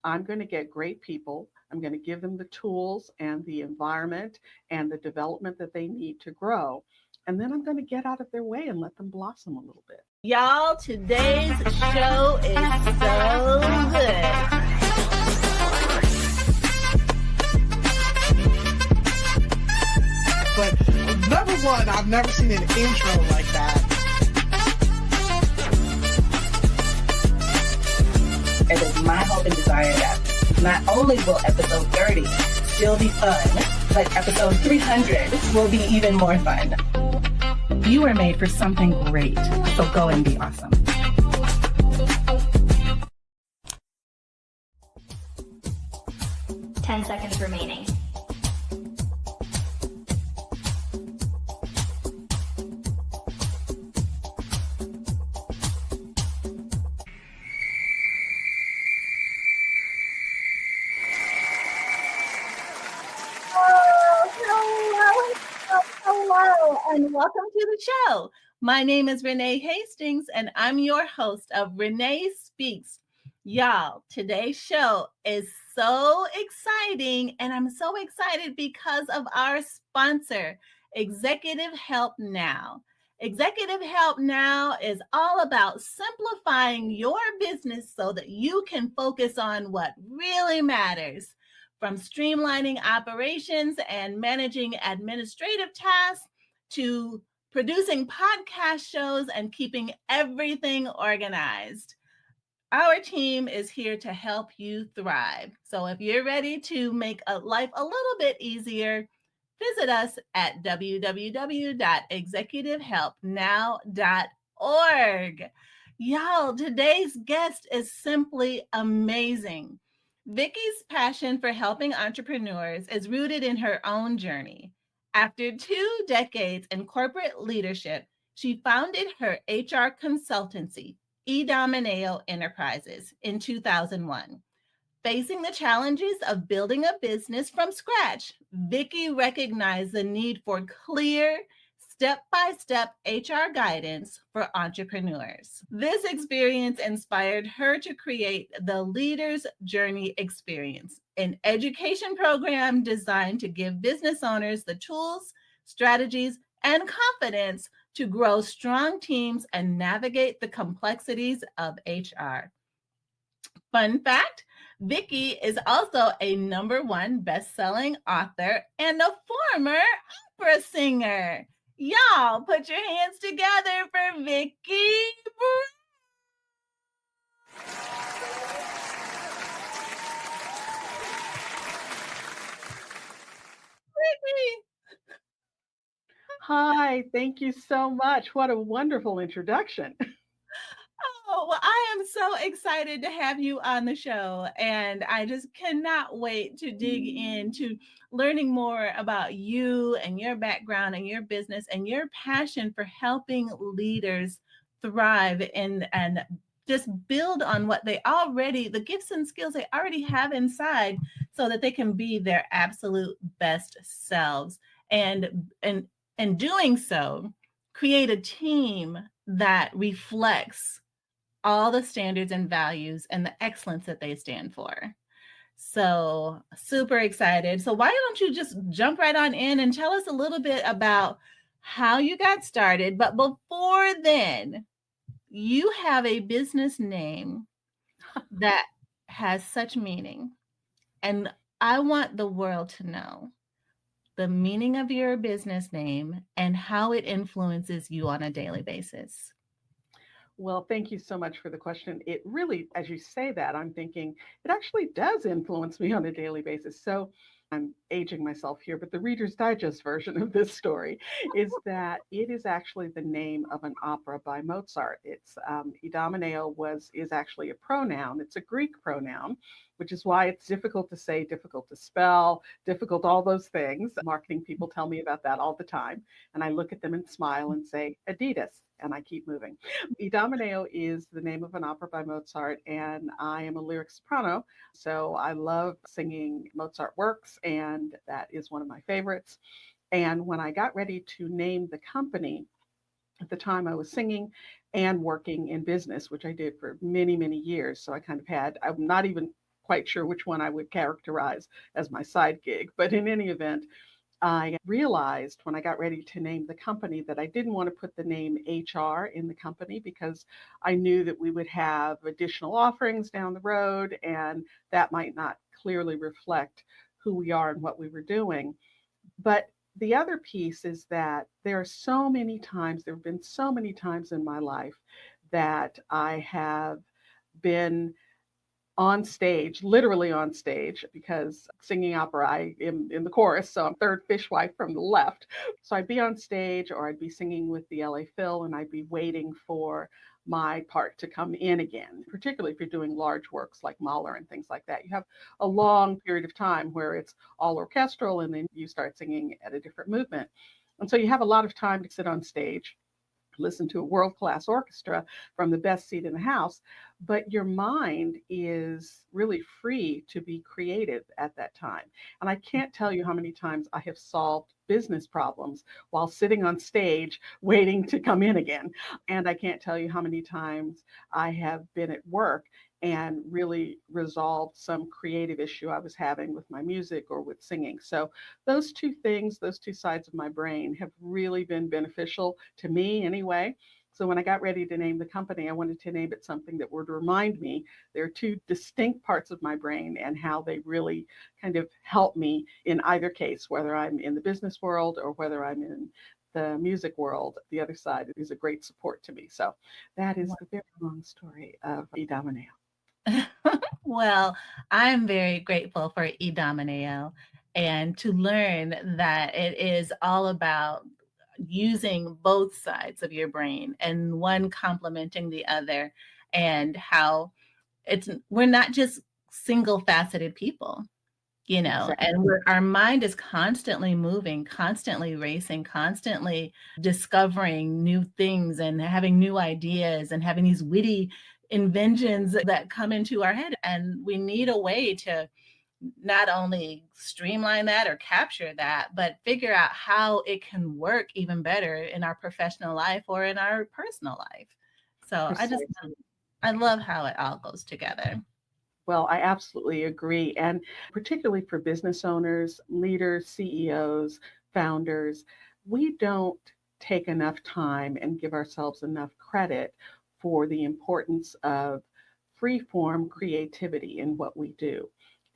I'm going to get great people. I'm going to give them the tools and the environment and the development that they need to grow. And then I'm going to get out of their way and let them blossom a little bit. Y'all, today's show is so good. But number one, I've never seen an intro like that. It is my hope and desire that not only will episode 30 still be fun, but episode 300 will be even more fun. You are made for something great, so go and be awesome. Ten seconds remaining. Hello, and welcome to the show. My name is Renee Hastings, and I'm your host of Renee Speaks. Y'all, today's show is so exciting, and I'm so excited because of our sponsor, Executive Help Now. Executive Help Now is all about simplifying your business so that you can focus on what really matters. From streamlining operations and managing administrative tasks to producing podcast shows and keeping everything organized. Our team is here to help you thrive. So if you're ready to make life a little bit easier, visit us at www.executivehelpnow.org. Y'all, today's guest is simply amazing. Vicky's passion for helping entrepreneurs is rooted in her own journey. After 2 decades in corporate leadership, she founded her HR consultancy, Idomeneo Enterprises, in 2001. Facing the challenges of building a business from scratch, Vicky recognized the need for clear, step-by-step HR guidance for entrepreneurs. This experience inspired her to create the Leader's Journey Experience, an education program designed to give business owners the tools, strategies, and confidence to grow strong teams and navigate the complexities of HR. Fun fact, Vicky is also a #1 best-selling author and a former opera singer. Y'all, put your hands together for Vicky. Vicky. Hi, thank you so much. What a wonderful introduction. Oh, well, I am so excited to have you on the show, and I just cannot wait to dig into learning more about you and your background and your business and your passion for helping leaders thrive and just build on what they already, the gifts and skills they already have inside so that they can be their absolute best selves. And doing so, create a team that reflects all the standards and values and the excellence that they stand for. So super excited. So why don't you just jump right on in and tell us a little bit about how you got started. But before then, you have a business name that has such meaning. And I want the world to know the meaning of your business name and how it influences you on a daily basis. Well, thank you so much for the question. It really, as you say that, I'm thinking it actually does influence me on a daily basis. So I'm aging myself here, but the Reader's Digest version of this story is that it is actually the name of an opera by Mozart. It's Idomeneo is actually a pronoun. It's a Greek pronoun, which is why it's difficult to say, difficult to spell, difficult, all those things. Marketing people tell me about that all the time. And I look at them and smile and say, Adidas. And I keep moving. Idomeneo is the name of an opera by Mozart, and I am a lyric soprano, so I love singing Mozart works, and that is one of my favorites. And when I got ready to name the company, at the time I was singing and working in business, which I did for many, many years. So I kind of had, I'm not even quite sure which one I would characterize as my side gig. But in any event, I realized when I got ready to name the company that I didn't want to put the name HR in the company because I knew that we would have additional offerings down the road and that might not clearly reflect who we are and what we were doing. But the other piece is that there have been so many times in my life that I have been on stage, literally on stage, because singing opera, I am in the chorus, so I'm third fishwife from the left. So I'd be on stage or I'd be singing with the LA Phil and I'd be waiting for my part to come in again, particularly if you're doing large works like Mahler and things like that. You have a long period of time where it's all orchestral and then you start singing at a different movement. And so you have a lot of time to sit on stage, listen to a world-class orchestra from the best seat in the house, but your mind is really free to be creative at that time. And I can't tell you how many times I have solved business problems while sitting on stage waiting to come in again. And I can't tell you how many times I have been at work and really resolved some creative issue I was having with my music or with singing. So those two things, those two sides of my brain have really been beneficial to me anyway. So when I got ready to name the company, I wanted to name it something that would remind me there are two distinct parts of my brain and how they really kind of help me in either case, whether I'm in the business world or whether I'm in the music world. The other side is a great support to me. So that is the very long story of Idomeneo. Well, I'm very grateful for Idomeneo and to learn that it is all about using both sides of your brain and one complementing the other, and how we're not just single faceted people, Exactly. and our mind is constantly moving, constantly racing, constantly discovering new things and having new ideas and having these witty inventions that come into our head. And we need a way to not only streamline that or capture that, but figure out how it can work even better in our professional life or in our personal life. So Precisely. I love how it all goes together. Well, I absolutely agree. And particularly for business owners, leaders, CEOs, founders, we don't take enough time and give ourselves enough credit for the importance of free-form creativity in what we do.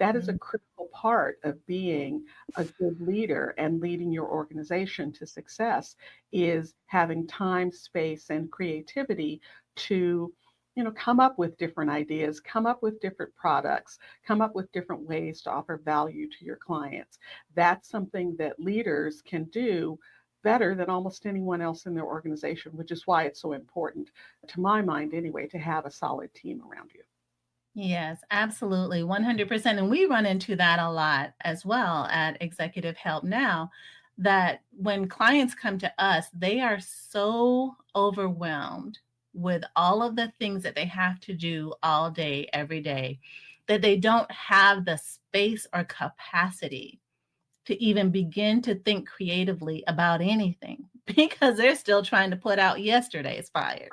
That is a critical part of being a good leader and leading your organization to success, is having time, space, and creativity to come up with different ideas, come up with different products, come up with different ways to offer value to your clients. That's something that leaders can do better than almost anyone else in their organization, which is why it's so important, to my mind anyway, to have a solid team around you. Yes, absolutely. 100%. And we run into that a lot as well at Executive Help Now, that when clients come to us, they are so overwhelmed with all of the things that they have to do all day, every day, that they don't have the space or capacity to even begin to think creatively about anything because they're still trying to put out yesterday's fires.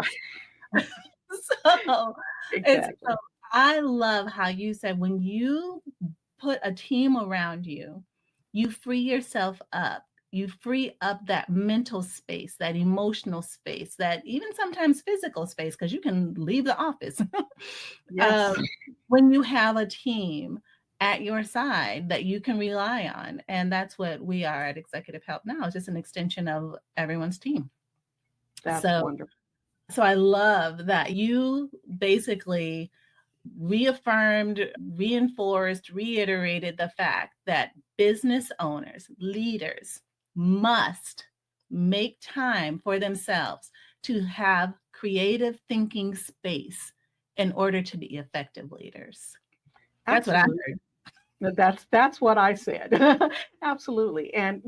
So Exactly. I love how you said when you put a team around you, you free yourself up. You free up that mental space, that emotional space, that even sometimes physical space, because you can leave the office. Yes. When you have a team at your side that you can rely on. And that's what we are at Executive Help Now. It's just an extension of everyone's team. That's So wonderful. So I love that you basically reaffirmed, reinforced, reiterated the fact that business owners, leaders must make time for themselves to have creative thinking space in order to be effective leaders. That's what I Absolutely. heard. That's what I said. Absolutely. And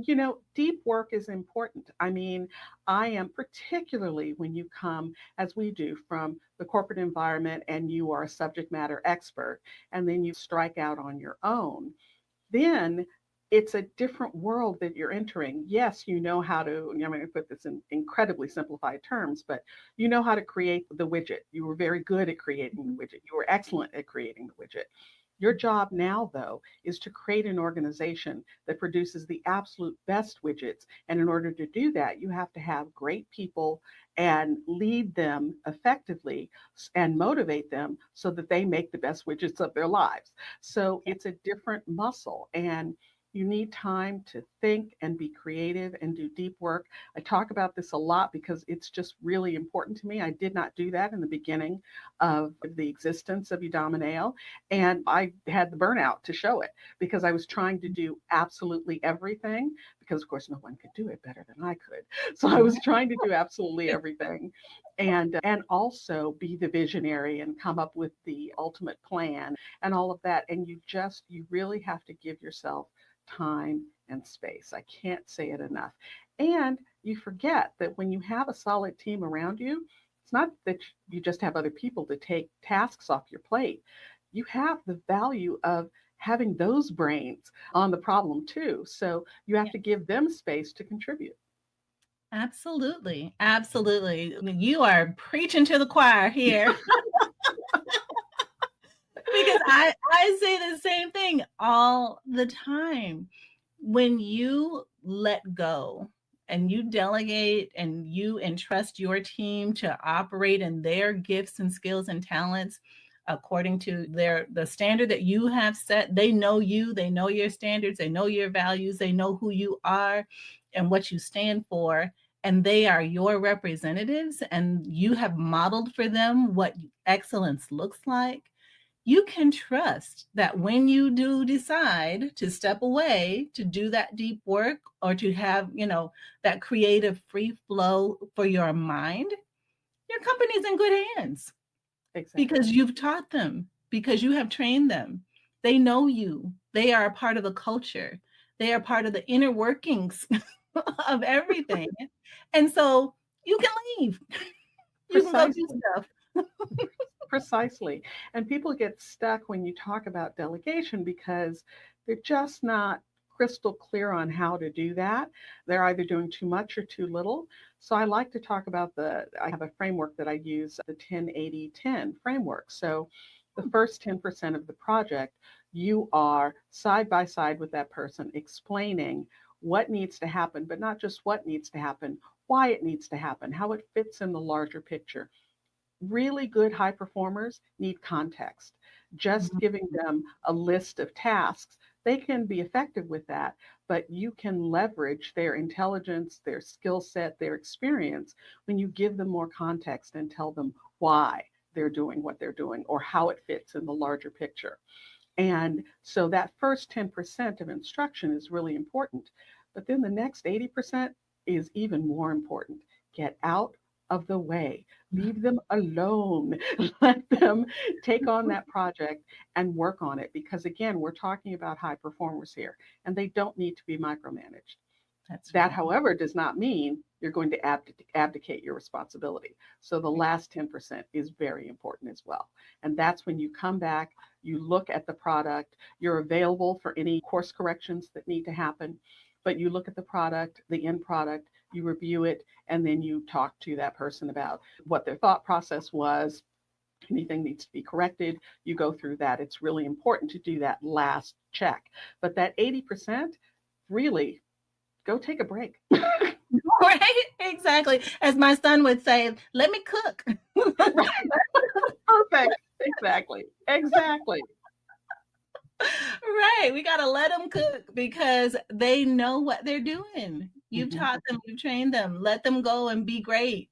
deep work is important. I mean, I am, particularly when you come, as we do, from the corporate environment and you are a subject matter expert, and then you strike out on your own, then it's a different world that you're entering. Yes, you know how to, I'm going to put this in incredibly simplified terms, but you know how to create the widget. You were very good at creating the widget. You were excellent at creating the widget. Your job now, though, is to create an organization that produces the absolute best widgets. And in order to do that, you have to have great people and lead them effectively and motivate them so that they make the best widgets of their lives. So it's a different muscle. And you need time to think and be creative and do deep work. I talk about this a lot because it's just really important to me. I did not do that in the beginning of the existence of Idomeneo, and I had the burnout to show it because I was trying to do absolutely everything because, of course, no one could do it better than I could. So I was trying to do absolutely everything and also be the visionary and come up with the ultimate plan and all of that. And you really have to give yourself time and space. I can't say it enough. And you forget that when you have a solid team around you, it's not that you just have other people to take tasks off your plate. You have the value of having those brains on the problem too. So you have to give them space to contribute. Absolutely. Absolutely. You are preaching to the choir here. Because I say the same thing all the time. When you let go and you delegate and you entrust your team to operate in their gifts and skills and talents according to the standard that you have set, they know you, they know your standards, they know your values, they know who you are and what you stand for. And they are your representatives, and you have modeled for them what excellence looks like. You can trust that when you do decide to step away to do that deep work or to have, that creative free flow for your mind, your company's in good hands. Exactly. Because you've taught them, because you have trained them. They know you. They are a part of the culture. They are part of the inner workings of everything. And so you can leave. You can go do stuff. Precisely. And people get stuck when you talk about delegation because they're just not crystal clear on how to do that. They're either doing too much or too little. So I like to talk about I have a framework that I use, the 10-80-10 framework. So the first 10% of the project, you are side by side with that person explaining what needs to happen, but not just what needs to happen, why it needs to happen, how it fits in the larger picture. Really good high performers need context. Just giving them a list of tasks, they can be effective with that, but you can leverage their intelligence, their skill set, their experience when you give them more context and tell them why they're doing what they're doing or how it fits in the larger picture. And so that first 10% of instruction is really important. But then the next 80% is even more important. Get out of the way. Leave them alone. Let them take on that project and work on it. Because again, we're talking about high performers here, and they don't need to be micromanaged. That, however, does not mean you're going to abdicate your responsibility. So the last 10% is very important as well. And that's when you come back, you look at the product, you're available for any course corrections that need to happen, but you look at the product, the end product, you review it, and then you talk to that person about what their thought process was. Anything needs to be corrected, you go through that. It's really important to do that last check. But that 80%, really, go take a break. Right, exactly. As my son would say, let me cook. Perfect. Exactly. Right. We got to let them cook because they know what they're doing. You've taught them, you've trained them, let them go and be great.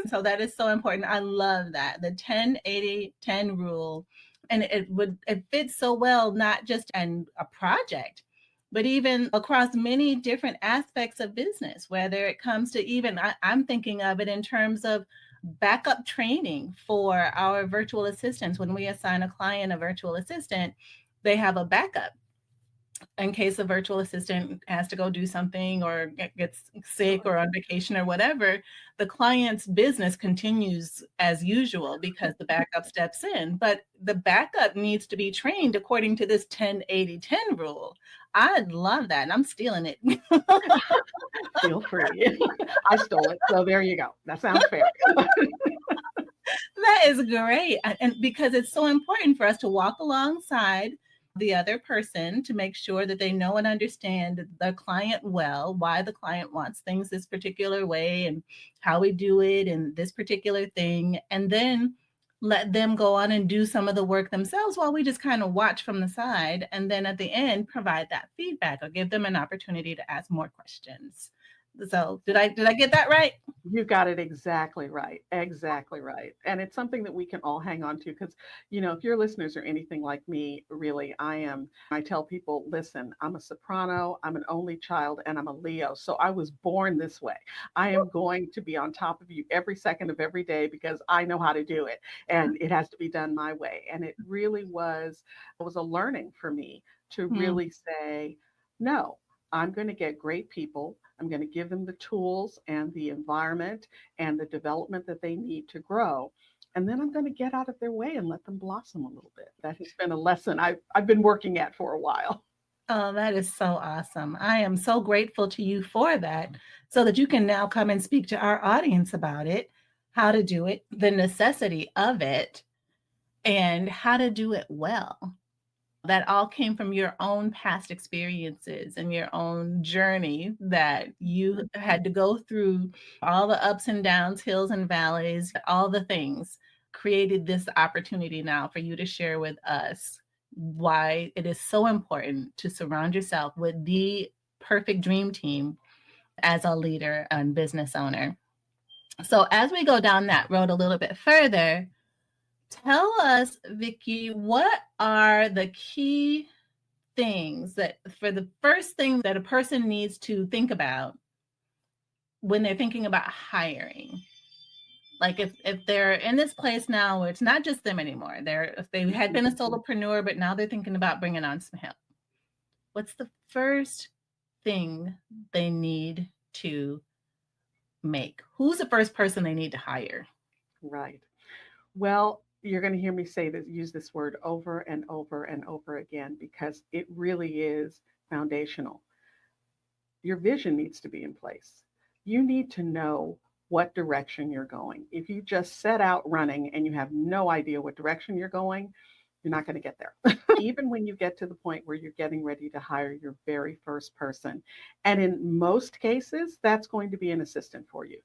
So that is so important. I love that. The 10-80-10 rule. And it fits so well, not just in a project, but even across many different aspects of business, whether it comes to even, I'm thinking of it in terms of backup training for our virtual assistants. When we assign a client a virtual assistant, they have a backup in case a virtual assistant has to go do something or gets sick or on vacation or whatever. The client's business continues as usual because the backup steps in, but the backup needs to be trained according to this 10-80-10 rule. I love that, and I'm stealing it. Feel free. I stole it, so there you go. That sounds fair. That is great, and because it's so important for us to walk alongside the other person to make sure that they know and understand the client well, why the client wants things this particular way and how we do it and this particular thing. And then let them go on and do some of the work themselves while we just kind of watch from the side. And then at the end, provide that feedback or give them an opportunity to ask more questions. So did I get that right? You got it exactly right. Exactly right. And it's something that we can all hang on to because, if your listeners are anything like me, really, I tell people, listen, I'm a soprano, I'm an only child, and I'm a Leo. So I was born this way. I am going to be on top of you every second of every day because I know how to do it and it has to be done my way. And it was a learning for me to really say, no, I'm going to get great people. I'm going to give them the tools and the environment and the development that they need to grow. And then I'm going to get out of their way and let them blossom a little bit. That has been a lesson I've been working at for a while. Oh, that is so awesome. I am so grateful to you for that, so that you can now come and speak to our audience about it, how to do it, the necessity of it, and how to do it well. That all came from your own past experiences and your own journey that you had to go through, all the ups and downs, hills and valleys, all the things created this opportunity now for you to share with us why it is so important to surround yourself with the perfect dream team as a leader and business owner. So as we go down that road a little bit further, tell us, Vicky, what are the key things that for the first thing that a person needs to think about when they're thinking about hiring? Like if they're in this place now where it's not just them anymore, if they had been a solopreneur, but now they're thinking about bringing on some help. What's the first thing they need to make? Who's the first person they need to hire? Right. Well, you're going to hear me use this word over and over and over again because it really is foundational. Your vision needs to be in place. You need to know what direction you're going. If you just set out running and you have no idea what direction you're going, you're not going to get there. Even when you get to the point where you're getting ready to hire your very first person. And in most cases, that's going to be an assistant for you.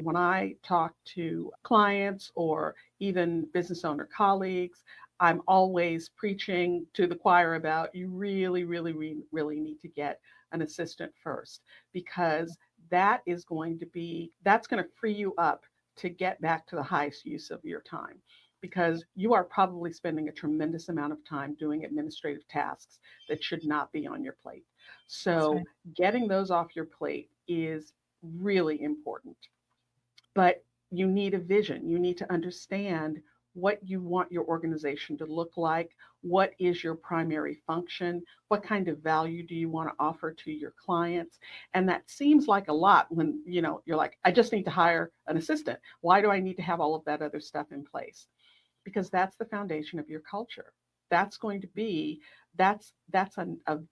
When I talk to clients or even business owner colleagues, I'm always preaching to the choir about you really, really, really need to get an assistant first, because that's going to free you up to get back to the highest use of your time. Because you are probably spending a tremendous amount of time doing administrative tasks that should not be on your plate. So getting those off your plate is really important. But you need a vision. You need to understand what you want your organization to look like. What is your primary function? What kind of value do you want to offer to your clients? And that seems like a lot when, you're like, I just need to hire an assistant. Why do I need to have all of that other stuff in place? Because that's the foundation of your culture. That's a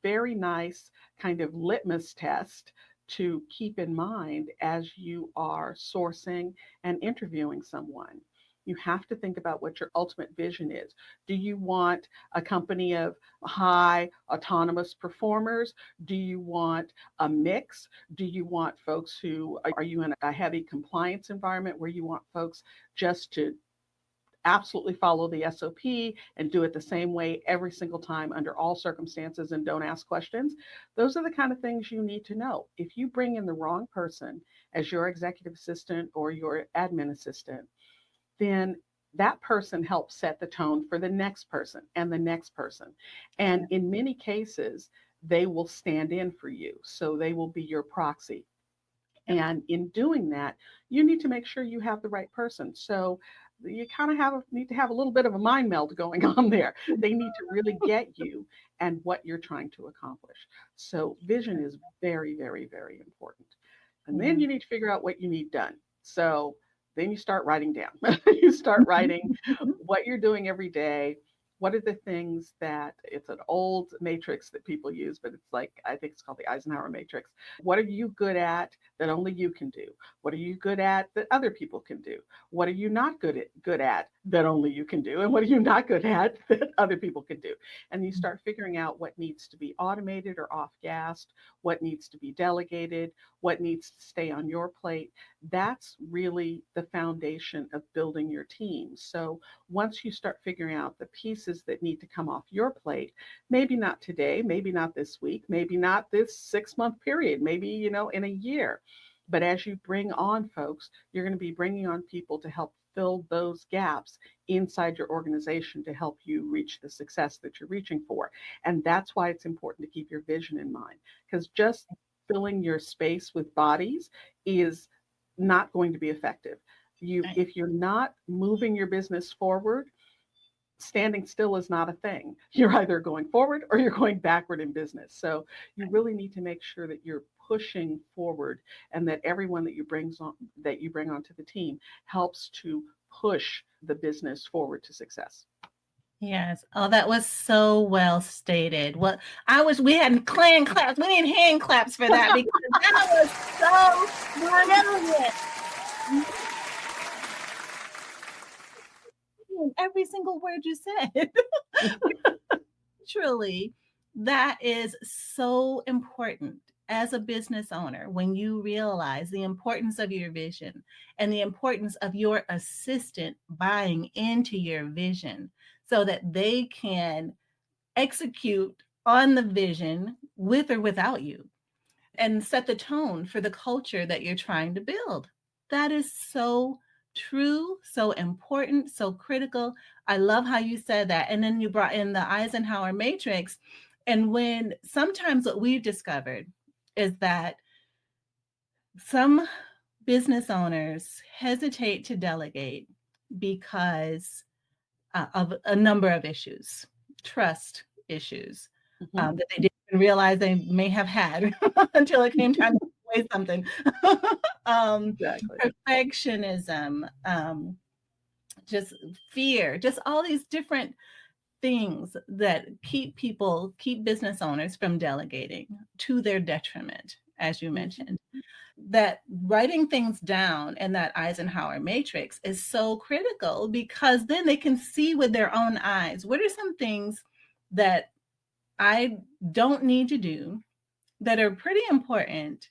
very nice kind of litmus test to keep in mind as you are sourcing and interviewing someone. You have to think about what your ultimate vision is. Do you want a company of high autonomous performers? Do you want a mix? Do you want folks are you in a heavy compliance environment where you want folks just to absolutely follow the SOP and do it the same way every single time under all circumstances and don't ask questions? Those are the kind of things you need to know. If you bring in the wrong person as your executive assistant or your admin assistant, then that person helps set the tone for the next person and the next person. And in many cases, they will stand in for you. So they will be your proxy. And in doing that, you need to make sure you have the right person. So you kind of need to have a little bit of a mind meld going on there. They need to really get you and what you're trying to accomplish. So vision is very, very, very important. And then you need to figure out what you need done. So then you start writing down. You start writing what you're doing every day, what are the things that, it's an old matrix that people use, but it's like, I think it's called the Eisenhower matrix. What are you good at that only you can do? What are you good at that other people can do? What are you not good at that only you can do? And what are you not good at that other people can do? And you start figuring out what needs to be automated or off-gassed, what needs to be delegated, what needs to stay on your plate. That's really the foundation of building your team. So once you start figuring out the pieces that need to come off your plate, maybe not today, maybe not this week, maybe not this 6-month period, maybe, in a year. But as you bring on folks, you're going to be bringing on people to help fill those gaps inside your organization to help you reach the success that you're reaching for. And that's why it's important to keep your vision in mind, because just filling your space with bodies is not going to be effective. If you're not moving your business forward, standing still is not a thing. You're either going forward or you're going backward in business. So you really need to make sure that you're pushing forward, and that everyone that you bring onto the team helps to push the business forward to success. Yes. Oh, that was so well stated. Well, I wish we had clan claps. We need hand claps for that, because that was so brilliant. Every single word you said. Truly, that is so important as a business owner, when you realize the importance of your vision and the importance of your assistant buying into your vision so that they can execute on the vision with or without you, and set the tone for the culture that you're trying to build. That is so true, so important, so critical. I love how you said that. And then you brought in the Eisenhower matrix. And when sometimes what we've discovered is that some business owners hesitate to delegate because of a number of issues, trust issues, that they didn't even realize they may have had until it came time to say something. Exactly. Perfectionism, just fear, just all these different things that keep business owners from delegating to their detriment, as you mentioned. That writing things down in that Eisenhower matrix is so critical, because then they can see with their own eyes, what are some things that I don't need to do that are pretty important,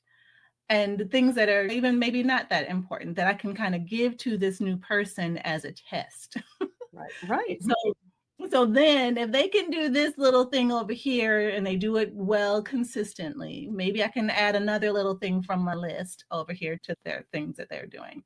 and things that are even maybe not that important that I can kind of give to this new person as a test. Right. So then if they can do this little thing over here and they do it well consistently, maybe I can add another little thing from my list over here to their things that they're doing.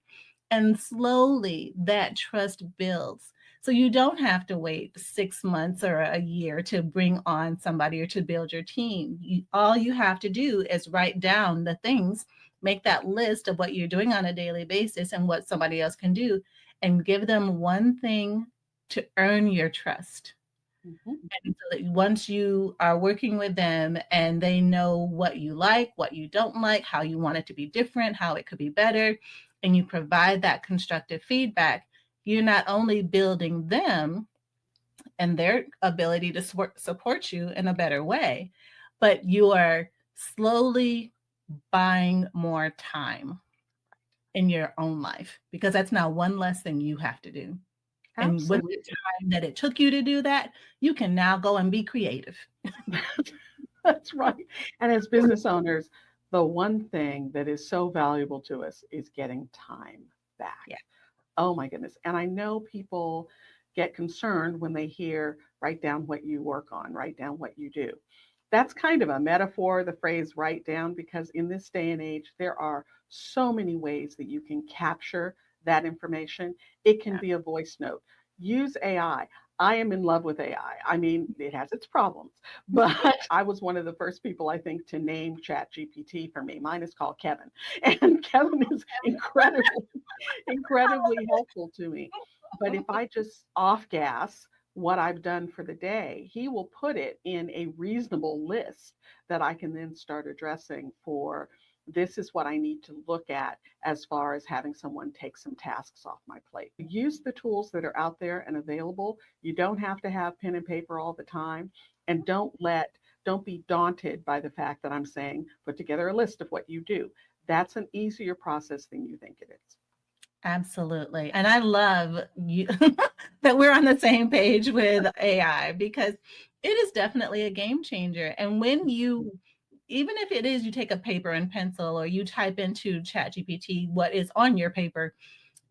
And slowly that trust builds. So you don't have to wait 6 months or a year to bring on somebody or to build your team. All you have to do is write down the things, make that list of what you're doing on a daily basis and what somebody else can do, and give them one thing to earn your trust. And so that once you are working with them and they know what you like, what you don't like, how you want it to be different, how it could be better, and you provide that constructive feedback, you're not only building them and their ability to support you in a better way, but you are slowly buying more time in your own life, because that's now one less thing you have to do. And with the time that it took you to do that, you can now go and be creative. That's right. And as business owners, the one thing that is so valuable to us is getting time back. Yeah. Oh my goodness. And I know people get concerned when they hear, write down what you work on, write down what you do. That's kind of a metaphor, the phrase write down, because in this day and age, there are so many ways that you can capture that information. It can be a voice note. Use AI. I am in love with AI. I mean, it has its problems, but I was one of the first people, I think, to name ChatGPT for me. Mine is called Kevin, and Kevin is incredibly helpful to me. But if I just off gas what I've done for the day, he will put it in a reasonable list that I can then start addressing for This is what I need to look at as far as having someone take some tasks off my plate. Use the tools that are out there and available. You don't have to have pen and paper all the time. And don't be daunted by the fact that I'm saying put together a list of what you do. That's an easier process than you think it is. Absolutely. And I love you that we're on the same page with AI, because it is definitely a game changer. And when you, even if it is you take a paper and pencil or you type into ChatGPT what is on your paper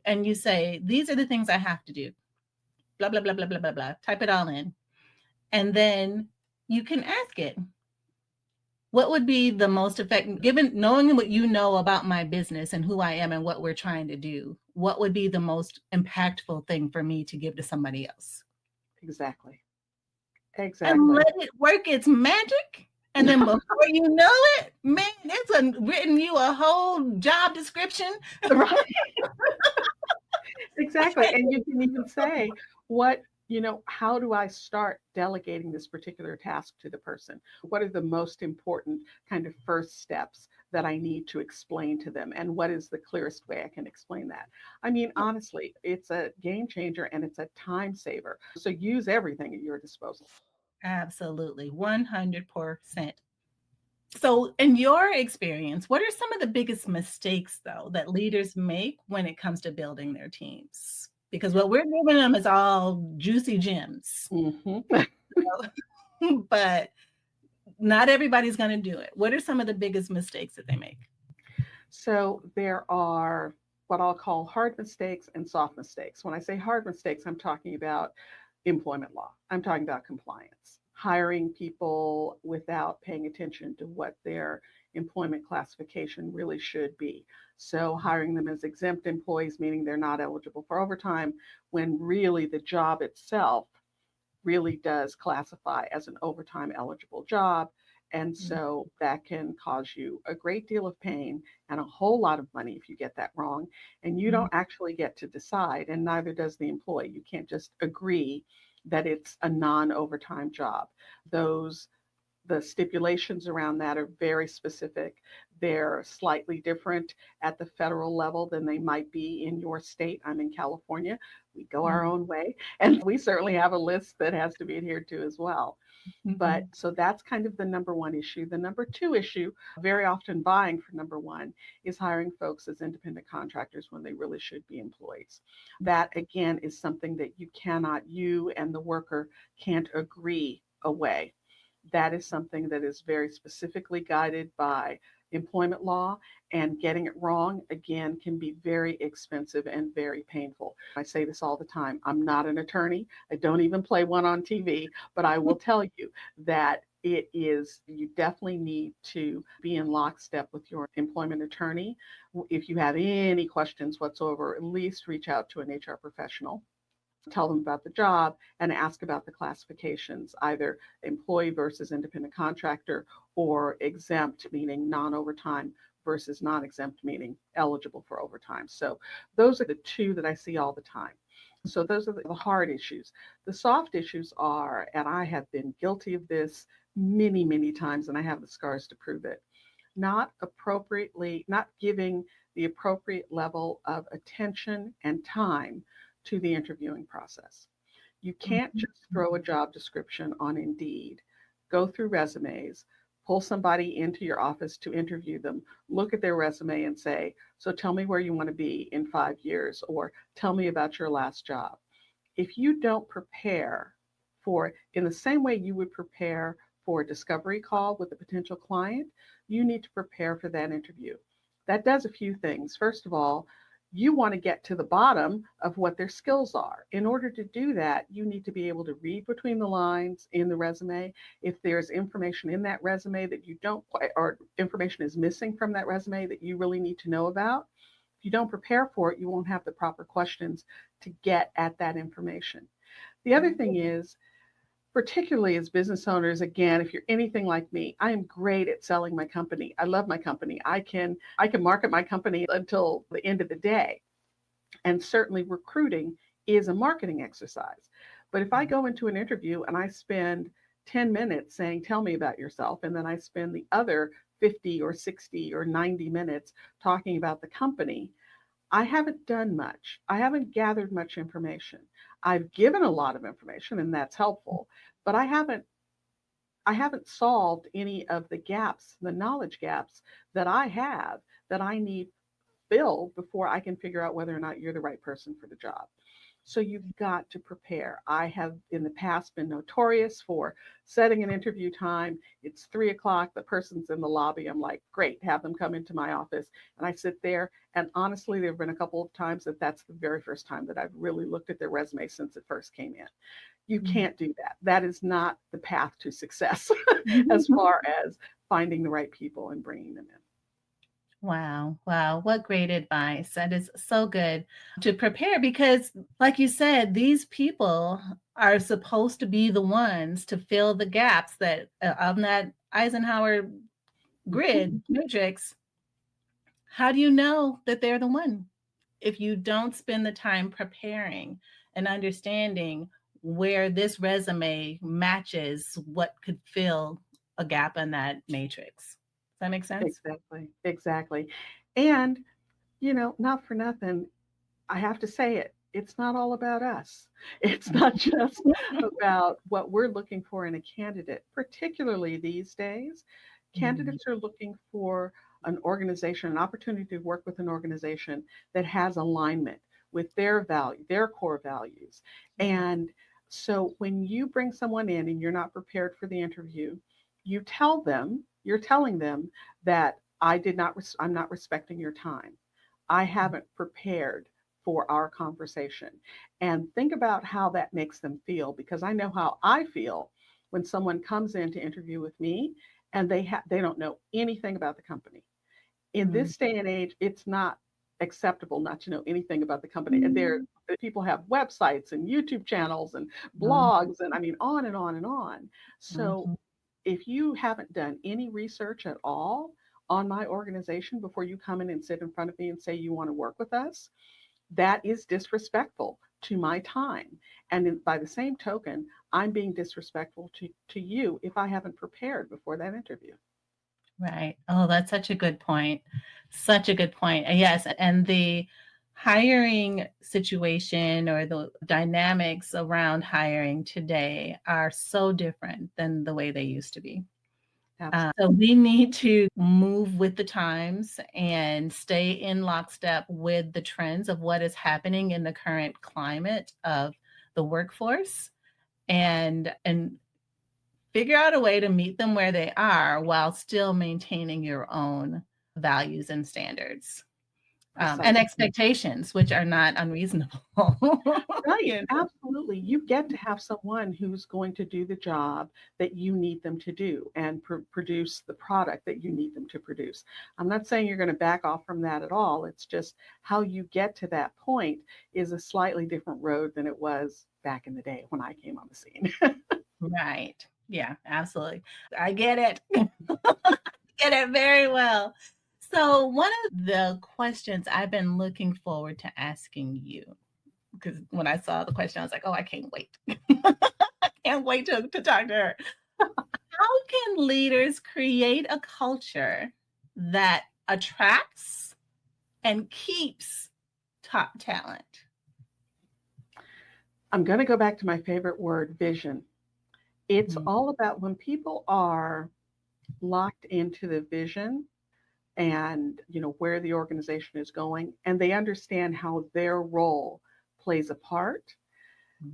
and you say, these are the things I have to do, blah, blah, blah, blah, blah, blah, blah, type it all in. And then you can ask it, what would be the most effective, given knowing what you know about my business and who I am and what we're trying to do, what would be the most impactful thing for me to give to somebody else? Exactly. And let it work its magic. And then before you know it, man, it's written you a whole job description. Right. Exactly. And you can even say, how do I start delegating this particular task to the person? What are the most important kind of first steps that I need to explain to them? And what is the clearest way I can explain that? I mean, honestly, it's a game changer and it's a time saver. So use everything at your disposal. Absolutely. 100%. So in your experience, what are some of the biggest mistakes, though, that leaders make when it comes to building their teams? Because what we're giving them is all juicy gems. Mm-hmm. But not everybody's going to do it. What are some of the biggest mistakes that they make? So there are what I'll call hard mistakes and soft mistakes. When I say hard mistakes, I'm talking about employment law. I'm talking about compliance, hiring people without paying attention to what their employment classification really should be. So hiring them as exempt employees, meaning they're not eligible for overtime, when really the job itself really does classify as an overtime eligible job. And so that can cause you a great deal of pain and a whole lot of money if you get that wrong. And you don't actually get to decide, and neither does the employee. You can't just agree that it's a non-overtime job. The stipulations around that are very specific. They're slightly different at the federal level than they might be in your state. I'm in California. We go our own way, and we certainly have a list that has to be adhered to as well. But so that's kind of the number one issue. The number two issue, very often vying for number one, is hiring folks as independent contractors when they really should be employees. That, again, is something that you and the worker can't agree away. That is something that is very specifically guided by employment law, and getting it wrong, again, can be very expensive and very painful. I say this all the time. I'm not an attorney. I don't even play one on TV, but I will tell you that you definitely need to be in lockstep with your employment attorney. If you have any questions whatsoever, at least reach out to an HR professional. Tell them about the job and ask about the classifications, either employee versus independent contractor, or exempt, meaning non-overtime, versus non-exempt, meaning eligible for overtime. So those are the two that I see all the time. So those are the hard issues. The soft issues are, and I have been guilty of this many, many times, and I have the scars to prove it, not giving the appropriate level of attention and time to the interviewing process. You can't just throw a job description on Indeed, go through resumes, pull somebody into your office to interview them, look at their resume and say, so tell me where you want to be in 5 years, or tell me about your last job. If you don't prepare in the same way you would prepare for a discovery call with a potential client, you need to prepare for that interview. That does a few things. First of all, you want to get to the bottom of what their skills are. In order to do that, you need to be able to read between the lines in the resume. If there's information in that resume that you don't quite, or information is missing from that resume that you really need to know about, if you don't prepare for it, you won't have the proper questions to get at that information. The other thing is, particularly as business owners, again, if you're anything like me, I am great at selling my company. I love my company. I can market my company until the end of the day. And certainly recruiting is a marketing exercise. But if I go into an interview and I spend 10 minutes saying, tell me about yourself. And then I spend the other 50 or 60 or 90 minutes talking about the company, I haven't done much. I haven't gathered much information. I've given a lot of information, and that's helpful, but I haven't solved any of the gaps, the knowledge gaps that I have that I need filled before I can figure out whether or not you're the right person for the job. So you've got to prepare. I have in the past been notorious for setting an interview time. It's 3:00. The person's in the lobby. I'm like, great, have them come into my office. And I sit there. And honestly, there have been a couple of times that's the very first time that I've really looked at their resume since it first came in. You can't do that. That is not the path to success as far as finding the right people and bringing them in. Wow. Wow. What great advice. That is so good to prepare because, like you said, these people are supposed to be the ones to fill the gaps that on that Eisenhower grid matrix. How do you know that they're the one if you don't spend the time preparing and understanding where this resume matches what could fill a gap in that matrix? Does that make sense? Exactly. And, not for nothing, I have to say it. It's not all about us. It's not just about what we're looking for in a candidate, particularly these days. Candidates are looking for an organization, an opportunity to work with an organization that has alignment with their value, their core values. And so when you bring someone in and you're not prepared for the interview, you're telling them that I'm not respecting your time. I haven't prepared for our conversation. And think about how that makes them feel, because I know how I feel when someone comes in to interview with me and they don't know anything about the company. In this day and age, it's not acceptable not to know anything about the company. And people have websites and YouTube channels and blogs and on and on and on. So if you haven't done any research at all on my organization before you come in and sit in front of me and say you want to work with us, that is disrespectful to my time. And by the same token, I'm being disrespectful to you if I haven't prepared before that interview. Right. Oh, that's such a good point. Such a good point. Yes. And the hiring situation or the dynamics around hiring today are so different than the way they used to be. So we need to move with the times and stay in lockstep with the trends of what is happening in the current climate of the workforce and figure out a way to meet them where they are while still maintaining your own values and standards. And expectations, which are not unreasonable. Right, absolutely. You get to have someone who's going to do the job that you need them to do and produce the product that you need them to produce. I'm not saying you're going to back off from that at all. It's just how you get to that point is a slightly different road than it was back in the day when I came on the scene. Right. Yeah, absolutely. I get it. Get it very well. So one of the questions I've been looking forward to asking you, because when I saw the question, I was like, oh, I can't wait. I can't wait to talk to her. How can leaders create a culture that attracts and keeps top talent? I'm going to go back to my favorite word, vision. It's all about when people are locked into the vision and where the organization is going, and they understand how their role plays a part,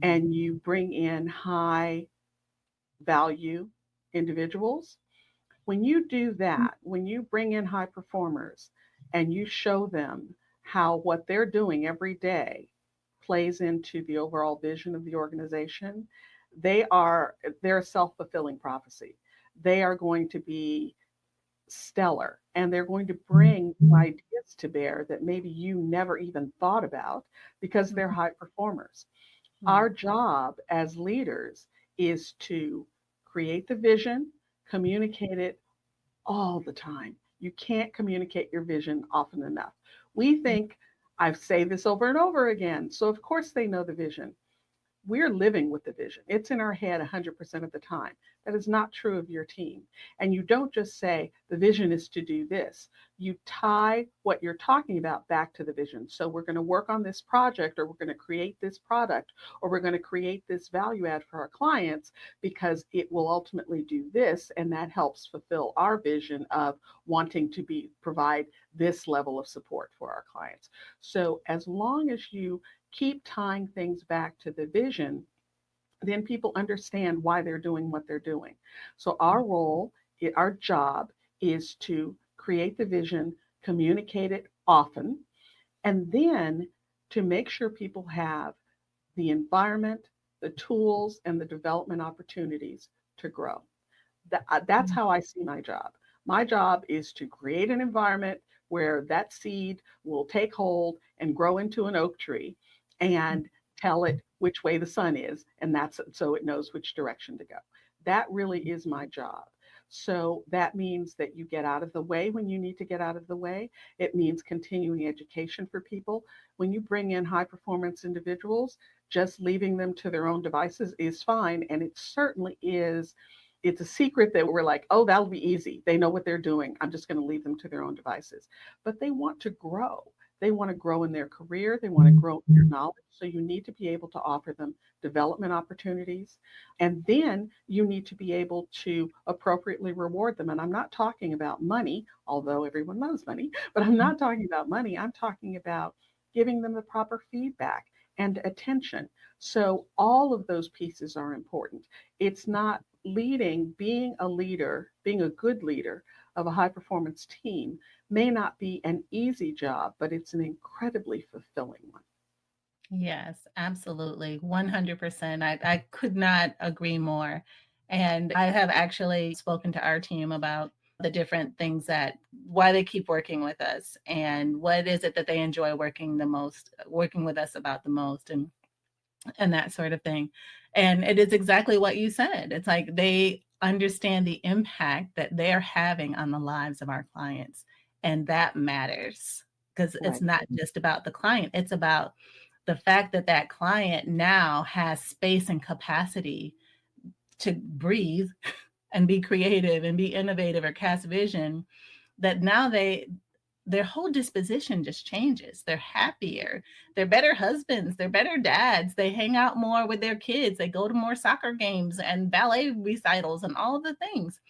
and you bring in high value individuals. When you do that, when you bring in high performers and you show them how what they're doing every day plays into the overall vision of the organization, they're a self-fulfilling prophecy. They are going to be stellar, and they're going to bring ideas to bear that maybe you never even thought about because they're high performers. Our job as leaders is to create the vision, communicate it all the time. You can't communicate your vision often enough. We think, I say this over and over again, so of course they know the vision. we're living with the vision. It's in our head 100% of the time. That is not true of your team. And you don't just say the vision is to do this. You tie what you're talking about back to the vision. So we're going to work on this project, or we're going to create this product, or we're going to create this value add for our clients because it will ultimately do this. And that helps fulfill our vision of wanting to provide this level of support for our clients. So as long as you keep tying things back to the vision, then people understand why they're doing what they're doing. So our role, our job is to create the vision, communicate it often, and then to make sure people have the environment, the tools, and the development opportunities to grow. That's how I see my job. My job is to create an environment where that seed will take hold and grow into an oak tree, and tell it which way the sun is, and that's so it knows which direction to go. That really is my job. So that means that you get out of the way when you need to get out of the way. It means continuing education for people. When you bring in high performance individuals, just leaving them to their own devices is fine. And it certainly is. It's a secret that we're like, oh, that'll be easy. They know what they're doing. I'm just going to leave them to their own devices. But they want to grow. They want to grow in their career. They want to grow in their knowledge. So you need to be able to offer them development opportunities. And then you need to be able to appropriately reward them. And I'm not talking about money, although everyone loves money, but I'm not talking about money. I'm talking about giving them the proper feedback and attention. So all of those pieces are important. It's not being a leader, being a good leader of a high performance team may not be an easy job, but it's an incredibly fulfilling one. Yes, absolutely. 100%. I could not agree more. And I have actually spoken to our team about the different things why they keep working with us and what is it that they enjoy working with us about the most, and that sort of thing. And it is exactly what you said. It's like they understand the impact that they're having on the lives of our clients. And that matters because it's not just about the client. It's about the fact that that client now has space and capacity to breathe and be creative and be innovative or cast vision, that now their whole disposition just changes. They're happier. They're better husbands. They're better dads. They hang out more with their kids. They go to more soccer games and ballet recitals and all of the things.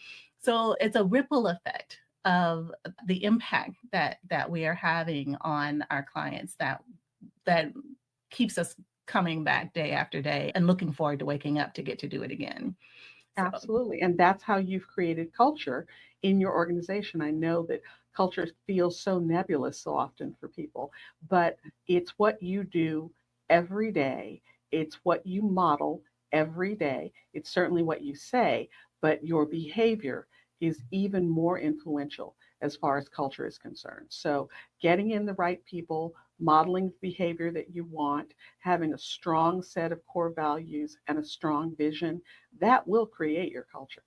So it's a ripple effect of the impact that we are having on our clients that keeps us coming back day after day and looking forward to waking up to get to do it again. So. Absolutely. And that's how you've created culture in your organization. I know that culture feels so nebulous so often for people, but it's what you do every day. It's what you model every day. It's certainly what you say, but your behavior is even more influential as far as culture is concerned. So getting in the right people, modeling the behavior that you want, having a strong set of core values and a strong vision, that will create your culture.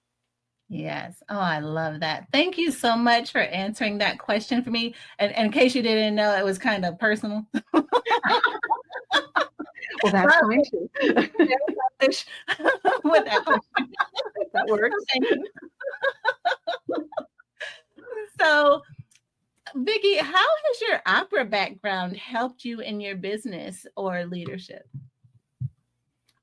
Yes. Oh, I love that. Thank you so much for answering that question for me. And in case you didn't know, it was kind of personal. Well, that's fine too. With that question. That works. Thank you. So, Vicky, how has your opera background helped you in your business or leadership?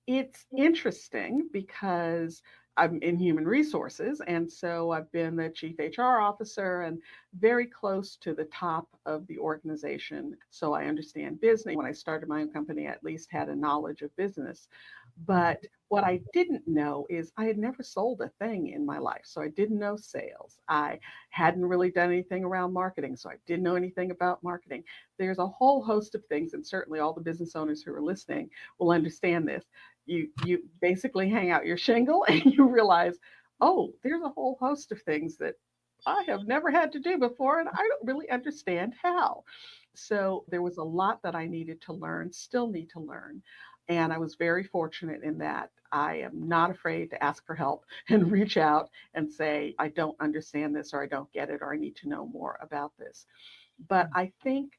It's interesting because I'm in human resources, and so I've been the chief HR officer and very close to the top of the organization. So I understand business. When I started my own company, I at least had a knowledge of business. But what I didn't know is I had never sold a thing in my life. So I didn't know sales. I hadn't really done anything around marketing. So I didn't know anything about marketing. There's a whole host of things, and certainly all the business owners who are listening will understand this. You basically hang out your shingle and you realize, oh, there's a whole host of things that I have never had to do before, and I don't really understand how. So there was a lot that I needed to learn, still need to learn. And I was very fortunate in that I am not afraid to ask for help and reach out and say, I don't understand this, or I don't get it, or I need to know more about this. But I think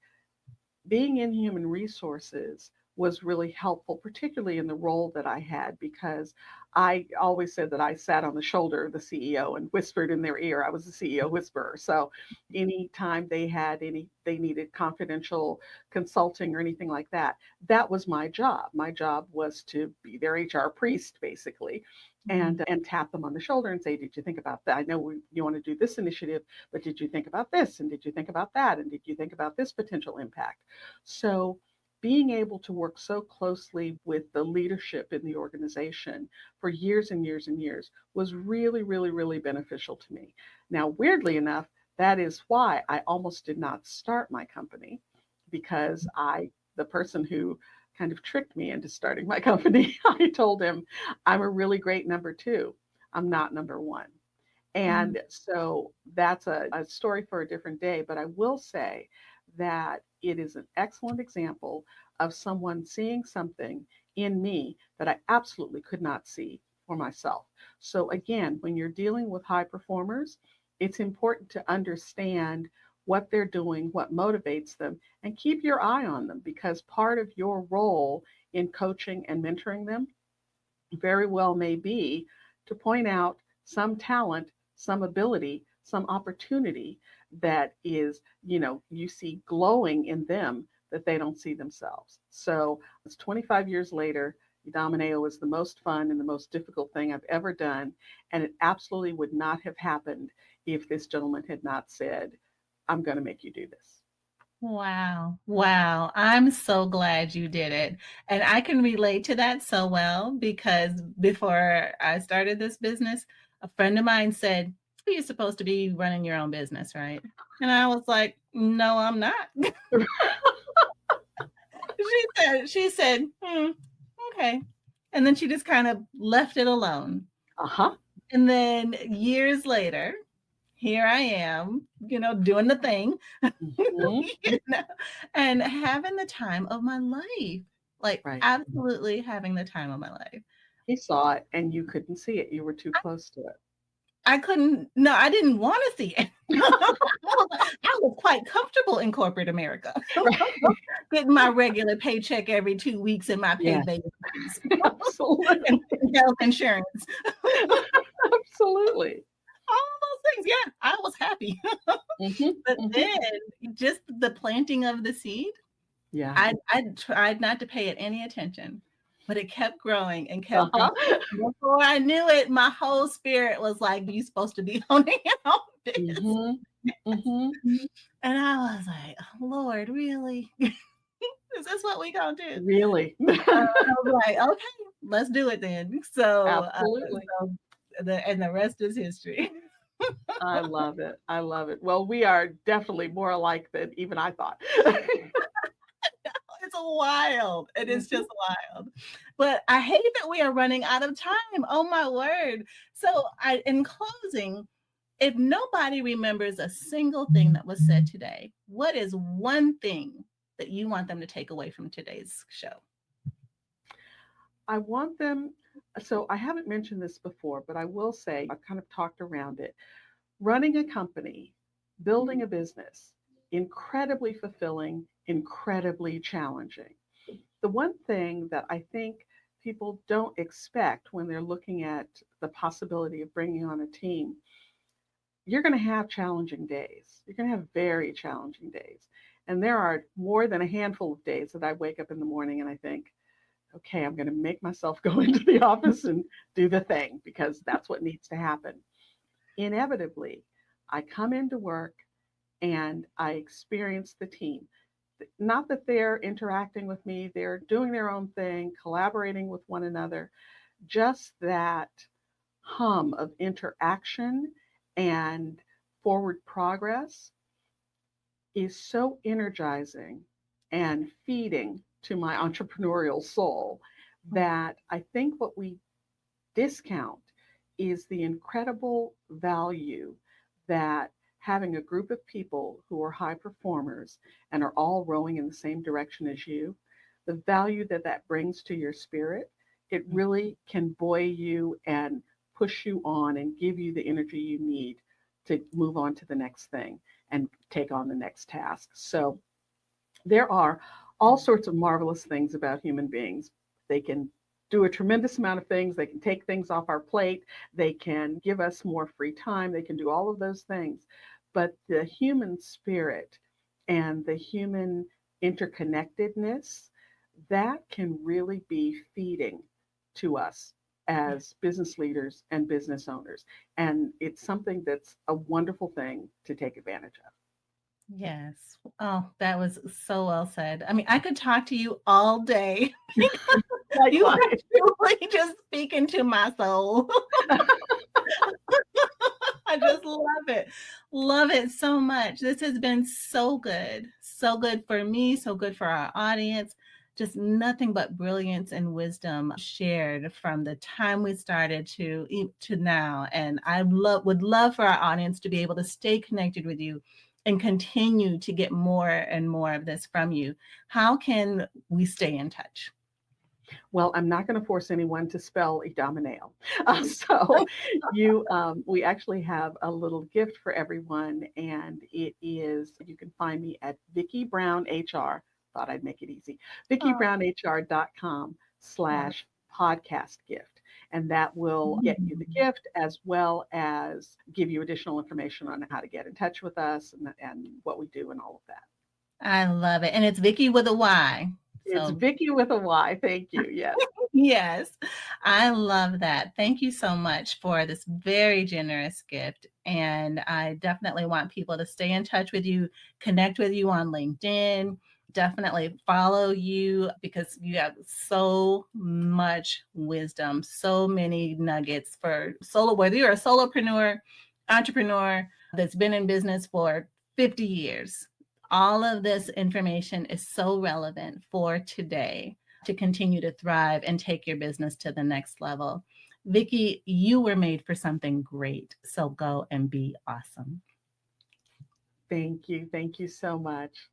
being in human resources was really helpful, particularly in the role that I had, because I always said that I sat on the shoulder of the CEO and whispered in their ear. I was the CEO whisperer. So anytime they needed confidential consulting or anything like that, that was my job. My job was to be their HR priest, basically, and tap them on the shoulder and say, did you think about that? I know you want to do this initiative, but did you think about this? And did you think about that? And did you think about this potential impact? So being able to work so closely with the leadership in the organization for years and years and years was really, really, really beneficial to me. Now, weirdly enough, that is why I almost did not start my company, because the person who kind of tricked me into starting my company, I told him, I'm a really great number two. I'm not number one. And so that's a story for a different day. But I will say that it is an excellent example of someone seeing something in me that I absolutely could not see for myself. So again, when you're dealing with high performers, it's important to understand what they're doing, what motivates them, and keep your eye on them, because part of your role in coaching and mentoring them very well may be to point out some talent, some ability, some opportunity that is, you see glowing in them that they don't see themselves. So it's 25 years later. Idomeneo is the most fun and the most difficult thing I've ever done. And it absolutely would not have happened if this gentleman had not said, I'm going to make you do this. Wow. Wow. I'm so glad you did it. And I can relate to that so well, because before I started this business, a friend of mine said, you're supposed to be running your own business, right? And I was like, no, I'm not. She said, okay. And then she just kind of left it alone. Uh-huh. And then years later, here I am, doing the thing, and having the time of my life, absolutely having the time of my life. He saw it and you couldn't see it. You were too close to it. I didn't want to see it. I was quite comfortable in corporate America, getting my regular paycheck every 2 weeks and my paid babies. Absolutely. and health insurance. Absolutely. All those things. Yeah, I was happy. But then just the planting of the seed, I tried not to pay it any attention, but it kept growing and kept growing. Before I knew it, my whole spirit was like, you're supposed to be owning your own business. And I was like, oh, Lord, really? Is this what we gonna do? Really? I was like, okay, let's do it then. So, absolutely. The rest is history. I love it. I love it. Well, we are definitely more alike than even I thought. It's wild. It is just wild. But I hate that we are running out of time. Oh my word. So in closing, if nobody remembers a single thing that was said today, what is one thing that you want them to take away from today's show? I want them, so I haven't mentioned this before, but I will say, I've kind of talked around it. Running a company, building a business, incredibly fulfilling, incredibly challenging. The one thing that I think people don't expect when they're looking at the possibility of bringing on a team, you're going to have challenging days. You're going to have very challenging days. And there are more than a handful of days that I wake up in the morning and I think, okay, I'm going to make myself go into the office and do the thing, because that's what needs to happen. Inevitably, I come into work and I experience the team. Not that they're interacting with me, they're doing their own thing, collaborating with one another. Just that hum of interaction and forward progress is so energizing and feeding to my entrepreneurial soul that I think what we discount is the incredible value that having a group of people who are high performers and are all rowing in the same direction as you, the value that that brings to your spirit, it really can buoy you and push you on and give you the energy you need to move on to the next thing and take on the next task. So there are all sorts of marvelous things about human beings. They can do a tremendous amount of things. They can take things off our plate. They can give us more free time. They can do all of those things. But the human spirit and the human interconnectedness, that can really be feeding to us as business leaders and business owners. And it's something that's a wonderful thing to take advantage of. Yes. Oh, that was so well said. I mean, I could talk to you all day. You are truly just speaking to my soul. I just love it. Love it so much. This has been so good. So good for me, so good for our audience. Just nothing but brilliance and wisdom shared from the time we started to now. And I would love for our audience to be able to stay connected with you and continue to get more and more of this from you. How can we stay in touch? Well, I'm not going to force anyone to spell Idomeneo. We actually have a little gift for everyone, and it is, you can find me at Vicky Brown HR. Thought I'd make it easy. VickyBrownHR.com/podcast gift. And that will get you the gift as well as give you additional information on how to get in touch with us and what we do and all of that. I love it. And it's Vicky with a Y. It's Vicky with a Y. Thank you. Yes. Yes. I love that. Thank you so much for this very generous gift. And I definitely want people to stay in touch with you, connect with you on LinkedIn. Definitely follow you because you have so much wisdom, so many nuggets for whether you're a solopreneur, entrepreneur that's been in business for 50 years. All of this information is so relevant for today to continue to thrive and take your business to the next level. Vicky, you were made for something great. So go and be awesome. Thank you. Thank you so much.